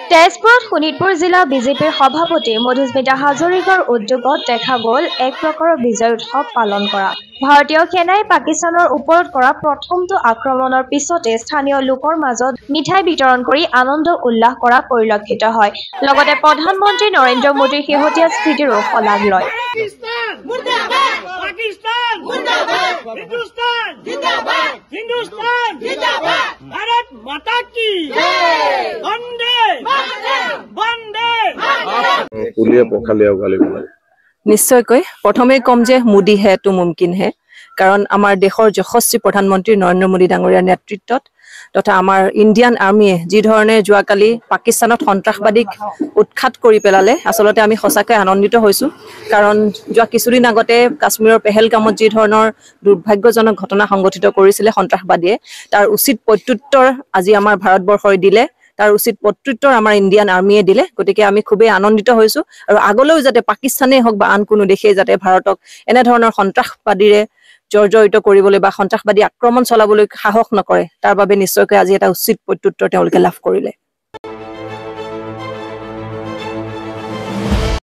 তেজপুৰত শোণিতপুৰ জিলা বিজেপিৰ সভাপতি মধুস্মিতা হাজৰিকাৰ উদ্যোগত দেখা গ'ল এক প্ৰকাৰৰ বিজয় উৎসৱ পালন কৰা। ভাৰতীয় সেনাই পাকিস্তানৰ ওপৰত কৰা প্ৰথমটো আক্ৰমণৰ পিছতে স্থানীয় লোকৰ মাজত মিঠাই বিতৰণ কৰি আনন্দ উল্লাস কৰা পৰিলক্ষিত হয়। লগতে প্ৰধানমন্ত্ৰী নৰেন্দ্ৰ মোদীৰ শেহতীয়া স্থিতিৰো শলাগ লয়। নিশ্চয়কৈ প্ৰথমে কম যে মোদী হে তো মুমকিন হে, কাৰণ আমাৰ দেশৰ যশস্বী প্ৰধানমন্ত্ৰী নৰেন্দ্ৰ মোদী ডাঙৰীয়াৰ নেতৃত্বত তথা আমাৰ ইণ্ডিয়ান আৰ্মিয়ে যি ধৰণে যোৱাকালি পাকিস্তানত সন্ত্ৰাসবাদীক উৎখাত কৰি পেলালে, আচলতে আমি সঁচাকৈ আনন্দিত হৈছোঁ। কাৰণ যোৱা কিছুদিন আগতে কাশ্মীৰৰ পেহেলগামত যি ধৰণৰ দুৰ্ভাগ্যজনক ঘটনা সংঘটিত কৰিছিলে সন্ত্ৰাসবাদীয়ে, তাৰ উচিত প্ৰত্যুত্তৰ আজি আমাৰ ভাৰতবৰ্ষই দিলে, তাৰ উচিত প্ৰত্যুত্তৰ আমাৰ ইণ্ডিয়ান আৰ্মিয়ে দিলে। গতিকে আমি খুবেই আনন্দিত হৈছোঁ আৰু আগলৈও যাতে পাকিস্তানেই হওক বা আন কোনো দেশেই যাতে ভাৰতক এনেধৰণৰ সন্ত্ৰাসবাদীৰে জৰ্জৰিত কৰিবলৈ বা সন্ত্ৰাসবাদী আক্ৰমণ চলাবলৈ সাহস নকৰে, তাৰ বাবে নিশ্চয়কৈ আজি এটা উচিত প্ৰত্যুত্তৰ তেওঁলোকে লাভ কৰিলে।